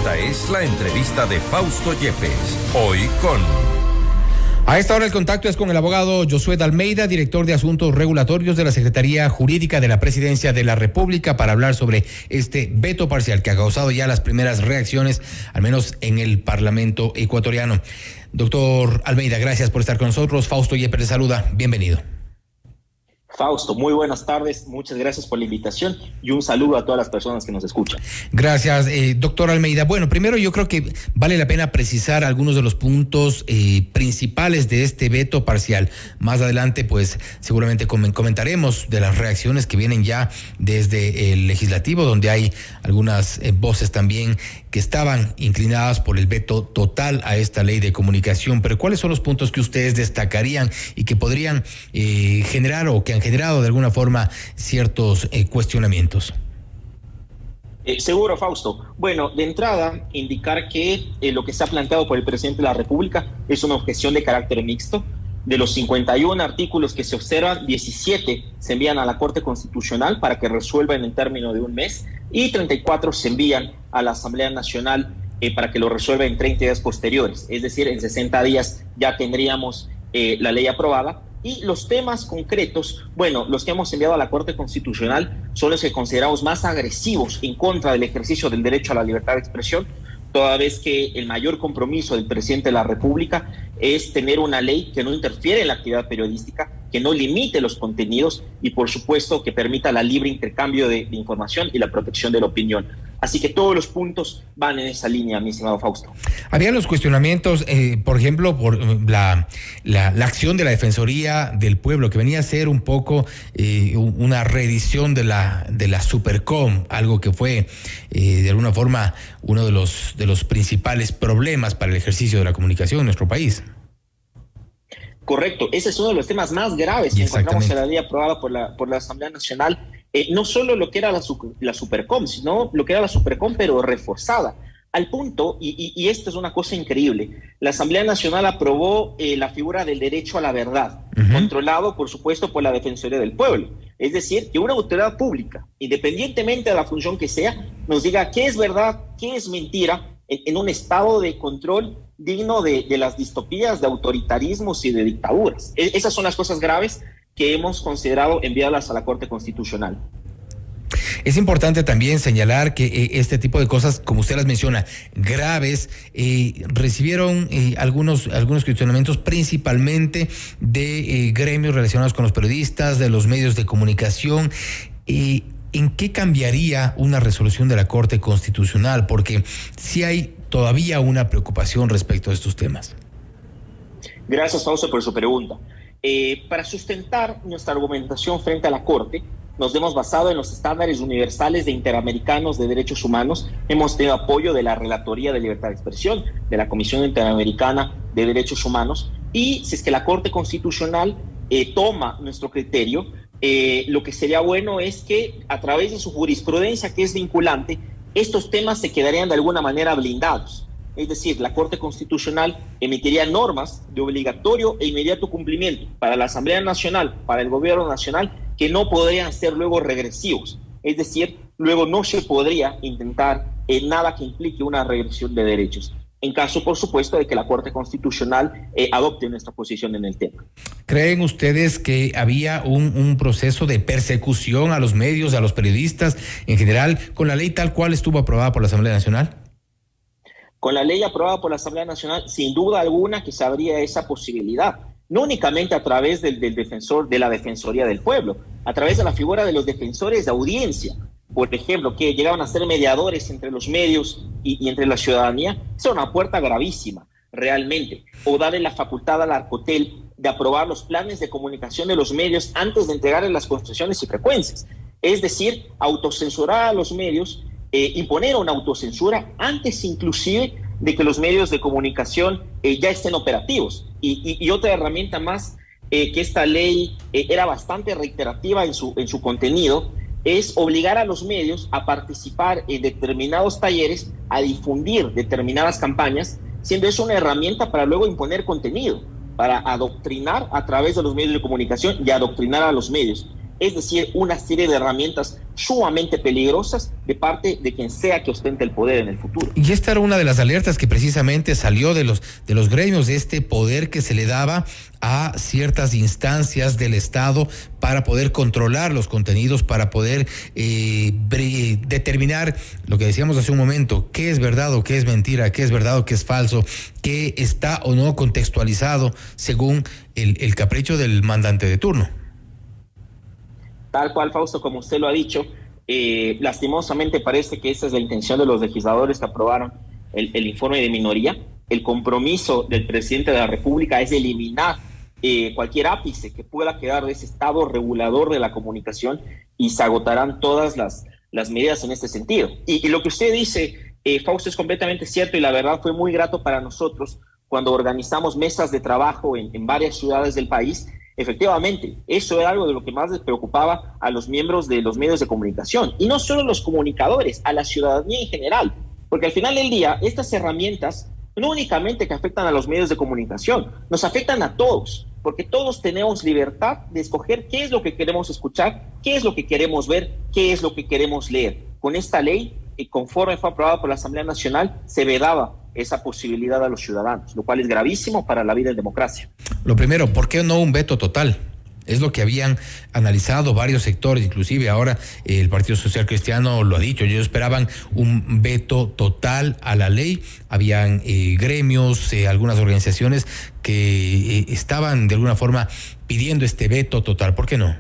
Esta es la entrevista de Fausto Yepes, hoy con... A esta hora el contacto es con el abogado Josué Almeida, director de Asuntos Regulatorios de la Secretaría Jurídica de la Presidencia de la República, para hablar sobre este veto parcial que ha causado ya las primeras reacciones, al menos en el Parlamento ecuatoriano. Doctor Almeida, gracias por estar con nosotros. Fausto Yepes le saluda. Bienvenido. Fausto, muy buenas tardes, muchas gracias por la invitación y un saludo a todas las personas que nos escuchan. Gracias, doctor Almeida. Bueno, primero yo creo que vale la pena precisar algunos de los puntos principales de este veto parcial. Más adelante, pues seguramente comentaremos de las reacciones que vienen ya desde el legislativo, donde hay algunas voces también que estaban inclinadas por el veto total a esta ley de comunicación. Pero ¿cuáles son los puntos que ustedes destacarían y que podrían generar o que han generado de alguna forma ciertos cuestionamientos? Seguro, Fausto. Bueno, de entrada, indicar que lo que se ha planteado por el presidente de la República es una objeción de carácter mixto. De los 51 artículos que se observan, 17 se envían a la Corte Constitucional para que resuelva en el término de un mes y 34 se envían a la Asamblea Nacional para que lo resuelva en 30 días posteriores. Es decir, en 60 días ya tendríamos la ley aprobada. Y los temas concretos, bueno, los que hemos enviado a la Corte Constitucional son los que consideramos más agresivos en contra del ejercicio del derecho a la libertad de expresión, toda vez que el mayor compromiso del presidente de la República es tener una ley que no interfiere en la actividad periodística, que no limite los contenidos y, por supuesto, que permita el libre intercambio de información y la protección de la opinión. Así que todos los puntos van en esa línea, mi estimado Fausto. Había los cuestionamientos, por ejemplo, por la acción de la Defensoría del Pueblo, que venía a ser un poco una reedición de la Supercom, algo que fue de alguna forma uno de los principales problemas para el ejercicio de la comunicación en nuestro país. Correcto, ese es uno de los temas más graves que encontramos en la ley aprobada por la Asamblea Nacional. No solo lo que era la Supercom, sino lo que era la Supercom, pero reforzada. Al punto, y esto es una cosa increíble, la Asamblea Nacional aprobó la figura del derecho a la verdad, controlado, por supuesto, por la Defensoría del Pueblo. Es decir, que una autoridad pública, independientemente de la función que sea, nos diga qué es verdad, qué es mentira, en un estado de control digno de las distopías, de autoritarismos y de dictaduras. Esas son las cosas graves que hemos considerado enviarlas a la Corte Constitucional. Es importante también señalar que este tipo de cosas, como usted las menciona, graves, recibieron algunos cuestionamientos principalmente de gremios relacionados con los periodistas, de los medios de comunicación. ¿En qué cambiaría una resolución de la Corte Constitucional? Porque sí hay todavía una preocupación respecto a estos temas. Gracias, Fausto, por su pregunta. Para sustentar nuestra argumentación frente a la Corte, nos hemos basado en los estándares universales de interamericanos de derechos humanos. Hemos tenido apoyo de la Relatoría de Libertad de Expresión, de la Comisión Interamericana de Derechos Humanos, y si es que la Corte Constitucional toma nuestro criterio, lo que sería bueno es que a través de su jurisprudencia, que es vinculante, estos temas se quedarían de alguna manera blindados. Es decir, la Corte Constitucional emitiría normas de obligatorio e inmediato cumplimiento para la Asamblea Nacional, para el Gobierno Nacional, que no podrían ser luego regresivos. Es decir, luego no se podría intentar nada que implique una regresión de derechos, en caso, por supuesto, de que la Corte Constitucional adopte nuestra posición en el tema. ¿Creen ustedes que había un proceso de persecución a los medios, a los periodistas en general, con la ley tal cual estuvo aprobada por la Asamblea Nacional? Con la ley aprobada por la Asamblea Nacional, sin duda alguna que se abría esa posibilidad, no únicamente a través de la Defensoría del Pueblo, a través de la figura de los defensores de audiencia, por ejemplo, que llegaban a ser mediadores entre los medios y entre la ciudadanía. Es una puerta gravísima, realmente. O darle la facultad al Arcotel de aprobar los planes de comunicación de los medios antes de entregarles las concesiones y frecuencias. Es decir, autocensurar a los medios, imponer una autocensura antes inclusive de que los medios de comunicación ya estén operativos. Y otra herramienta más, que esta ley era bastante reiterativa en su contenido, es obligar a los medios a participar en determinados talleres, a difundir determinadas campañas, siendo eso una herramienta para luego imponer contenido, para adoctrinar a través de los medios de comunicación y adoctrinar a los medios. Es decir, una serie de herramientas sumamente peligrosas de parte de quien sea que ostente el poder en el futuro. Y esta era una de las alertas que precisamente salió de los gremios, de este poder que se le daba a ciertas instancias del Estado para poder controlar los contenidos, para poder determinar lo que decíamos hace un momento, qué es verdad o qué es mentira, qué es verdad o qué es falso, qué está o no contextualizado según el capricho del mandante de turno. Tal cual, Fausto, como usted lo ha dicho, lastimosamente parece que esa es la intención de los legisladores que aprobaron el informe de minoría. El compromiso del presidente de la República es eliminar cualquier ápice que pueda quedar de ese estado regulador de la comunicación y se agotarán todas las medidas en este sentido. Y lo que usted dice, Fausto, es completamente cierto y la verdad fue muy grato para nosotros cuando organizamos mesas de trabajo en varias ciudades del país. Efectivamente, eso era algo de lo que más les preocupaba a los miembros de los medios de comunicación, y no solo los comunicadores, a la ciudadanía en general, porque al final del día estas herramientas no únicamente que afectan a los medios de comunicación, nos afectan a todos, porque todos tenemos libertad de escoger qué es lo que queremos escuchar, qué es lo que queremos ver, qué es lo que queremos leer. Con esta ley, conforme fue aprobada por la Asamblea Nacional, se vedaba esa posibilidad a los ciudadanos, lo cual es gravísimo para la vida en democracia. Lo primero, ¿por qué no un veto total? Es lo que habían analizado varios sectores, inclusive ahora el Partido Social Cristiano lo ha dicho. Ellos esperaban un veto total a la ley. Habían gremios, algunas organizaciones que estaban de alguna forma pidiendo este veto total. ¿Por qué no?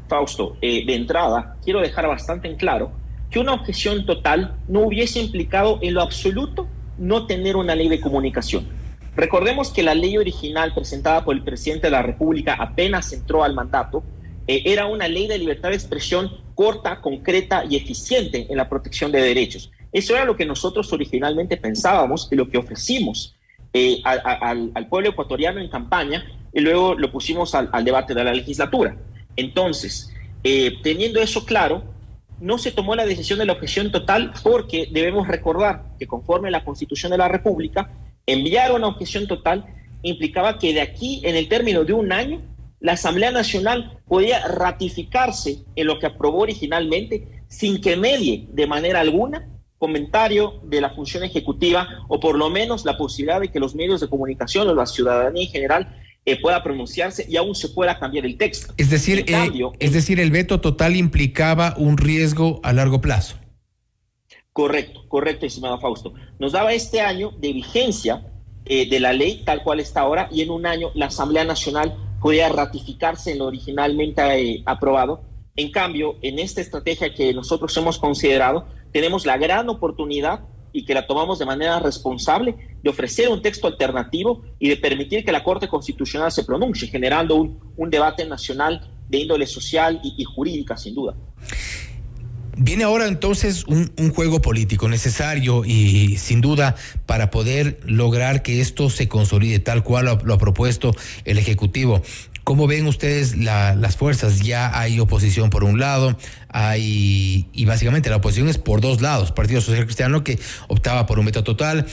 Fausto, de entrada, quiero dejar bastante en claro que una objeción total no hubiese implicado en lo absoluto no tener una ley de comunicación. Recordemos que la ley original presentada por el presidente de la República apenas entró al mandato, era una ley de libertad de expresión corta, concreta y eficiente en la protección de derechos. Eso era lo que nosotros originalmente pensábamos y lo que ofrecimos al pueblo ecuatoriano en campaña, y luego lo pusimos al debate de la legislatura. Entonces, teniendo eso claro, no se tomó la decisión de la objeción total porque debemos recordar que conforme a la Constitución de la República, enviar una objeción total implicaba que de aquí, en el término de un año, la Asamblea Nacional podía ratificarse en lo que aprobó originalmente sin que medie de manera alguna comentario de la función ejecutiva o por lo menos la posibilidad de que los medios de comunicación o la ciudadanía en general pueda pronunciarse y aún se pueda cambiar el texto. Es decir, el veto total implicaba un riesgo a largo plazo. Correcto, estimado Fausto. Nos daba este año de vigencia de la ley tal cual está ahora, y en un año la Asamblea Nacional podía ratificarse en lo originalmente aprobado. En cambio, en esta estrategia que nosotros hemos considerado, tenemos la gran oportunidad, y que la tomamos de manera responsable, de ofrecer un texto alternativo y de permitir que la Corte Constitucional se pronuncie, generando un debate nacional de índole social y jurídica, sin duda. Viene ahora entonces un juego político necesario y sin duda para poder lograr que esto se consolide tal cual lo ha propuesto el Ejecutivo. ¿Cómo ven ustedes las fuerzas? Ya hay oposición por un lado, y básicamente la oposición es por dos lados. Partido Social Cristiano, que optaba por un veto total,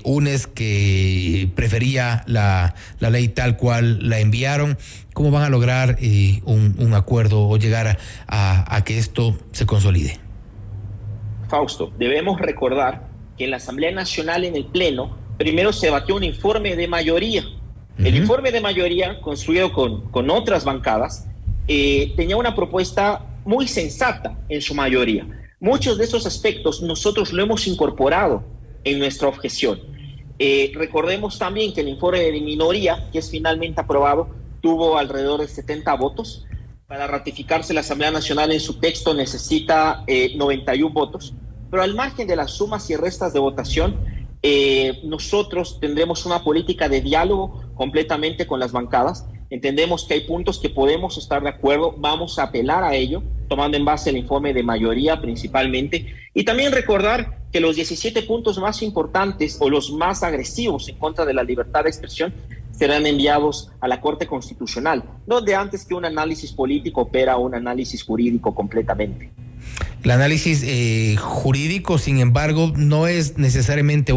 UNES, que prefería la ley tal cual la enviaron. ¿Cómo van a lograr un acuerdo o llegar a que esto se consolide? Fausto, debemos recordar que en la Asamblea Nacional, en el Pleno, primero se debatió un informe de mayoría. El informe de mayoría, construido con otras bancadas, tenía una propuesta muy sensata en su mayoría. Muchos de esos aspectos nosotros lo hemos incorporado en nuestra objeción. Recordemos también que el informe de minoría, que es finalmente aprobado, tuvo alrededor de 70 votos. Para ratificarse la Asamblea Nacional en su texto necesita 91 votos, pero al margen de las sumas y restas de votación, nosotros tendremos una política de diálogo completamente con las bancadas. Entendemos que hay puntos que podemos estar de acuerdo, vamos a apelar a ello, tomando en base el informe de mayoría principalmente, y también recordar que los 17 puntos más importantes o los más agresivos en contra de la libertad de expresión serán enviados a la Corte Constitucional, donde antes que un análisis político opera un análisis jurídico completamente. El análisis jurídico, sin embargo, no es necesariamente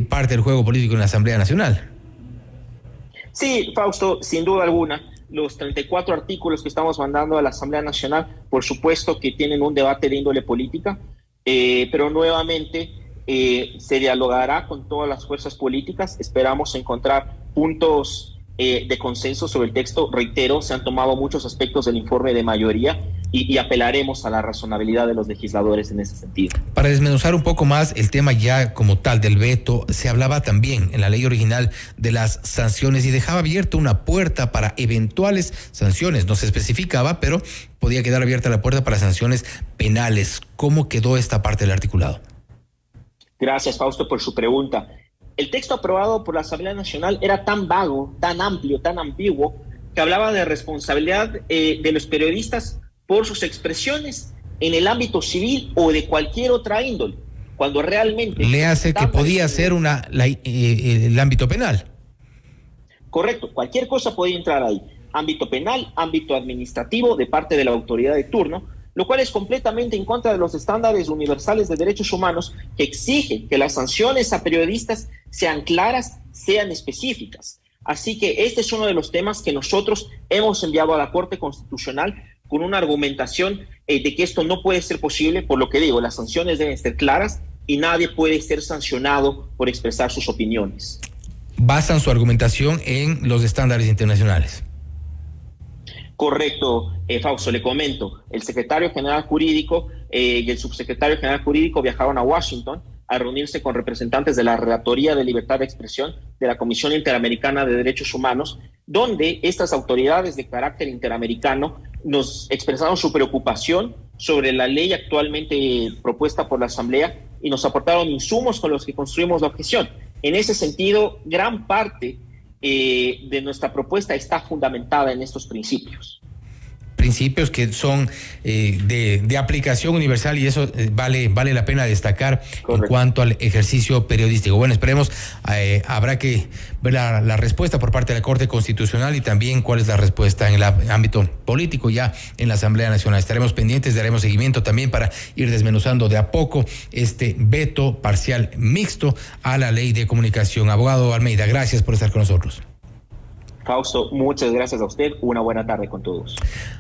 parte del juego político en la Asamblea Nacional. Sí, Fausto, sin duda alguna. los 34 artículos que estamos mandando a la Asamblea Nacional, por supuesto que tienen un debate de índole política, pero nuevamente se dialogará con todas las fuerzas políticas. Esperamos encontrar puntos de consenso sobre el texto. Reitero, se han tomado muchos aspectos del informe de mayoría y apelaremos a la razonabilidad de los legisladores en ese sentido. Para desmenuzar un poco más el tema ya como tal del veto, se hablaba también en la ley original de las sanciones y dejaba abierta una puerta para eventuales sanciones. No se especificaba, pero podía quedar abierta la puerta para sanciones penales. ¿Cómo quedó esta parte del articulado? Gracias, Fausto, por su pregunta. El texto aprobado por la Asamblea Nacional era tan vago, tan amplio, tan ambiguo, que hablaba de responsabilidad de los periodistas por sus expresiones en el ámbito civil o de cualquier otra índole, cuando realmente... Le hace que podía ser el ámbito penal. Correcto, cualquier cosa podía entrar ahí. Ámbito penal, ámbito administrativo de parte de la autoridad de turno, lo cual es completamente en contra de los estándares universales de derechos humanos que exigen que las sanciones a periodistas sean claras, sean específicas. Así que este es uno de los temas que nosotros hemos enviado a la Corte Constitucional con una argumentación de que esto no puede ser posible. Por lo que digo, las sanciones deben ser claras y nadie puede ser sancionado por expresar sus opiniones. Basan su argumentación en los estándares internacionales. Correcto, Fausto, le comento. El secretario general jurídico y el subsecretario general jurídico viajaron a Washington a reunirse con representantes de la Relatoría de Libertad de Expresión de la Comisión Interamericana de Derechos Humanos, donde estas autoridades de carácter interamericano nos expresaron su preocupación sobre la ley actualmente propuesta por la Asamblea y nos aportaron insumos con los que construimos la objeción. En ese sentido, gran parte de nuestra propuesta está fundamentada en estos principios. Principios que son de aplicación universal y eso vale la pena destacar. Correcto. En cuanto al ejercicio periodístico. Bueno, esperemos, habrá que ver la respuesta por parte de la Corte Constitucional y también cuál es la respuesta en el ámbito político ya en la Asamblea Nacional. Estaremos pendientes, daremos seguimiento también para ir desmenuzando de a poco este veto parcial mixto a la ley de comunicación. Abogado Almeida, gracias por estar con nosotros. Fausto, muchas gracias a usted. Una buena tarde con todos.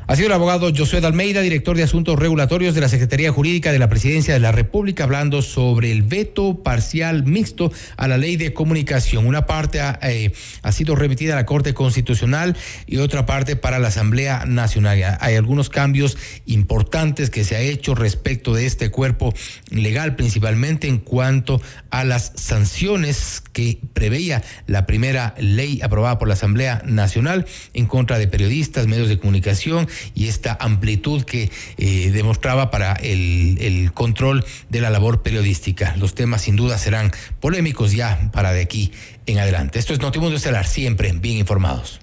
Ha sido el abogado Josué Almeida, director de Asuntos Regulatorios de la Secretaría Jurídica de la Presidencia de la República, hablando sobre el veto parcial mixto a la ley de comunicación. Una parte ha sido remitida a la Corte Constitucional y otra parte para la Asamblea Nacional. Hay algunos cambios importantes que se ha hecho respecto de este cuerpo legal, principalmente en cuanto a las sanciones que preveía la primera ley aprobada por la Asamblea Nacional en contra de periodistas, medios de comunicación y esta amplitud que demostraba para el control de la labor periodística. Los temas sin duda serán polémicos ya para de aquí en adelante. Esto es Notimundo Estelar, siempre bien informados.